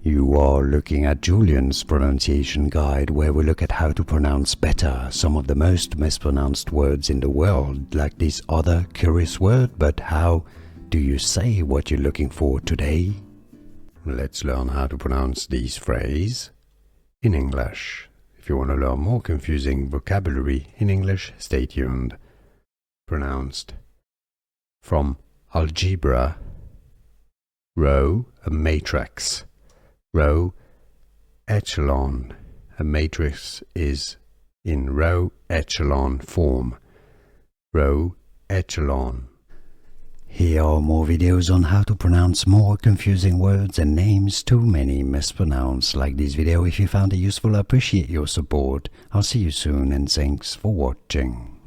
You are looking at Julian's pronunciation guide, where we look at how to pronounce better some of the most mispronounced words in the world, like this other curious word. But how do you say what you're looking for today? Let's learn how to pronounce these phrases in English. If you want to learn more confusing vocabulary in English, stay tuned. Pronounced from algebra, row, a matrix. Row echelon. A matrix is in row echelon form. Row echelon. Here are more videos on how to pronounce more confusing words and names too many mispronounced. Like this video if you found it useful. I appreciate your support. I'll see you soon and thanks for watching.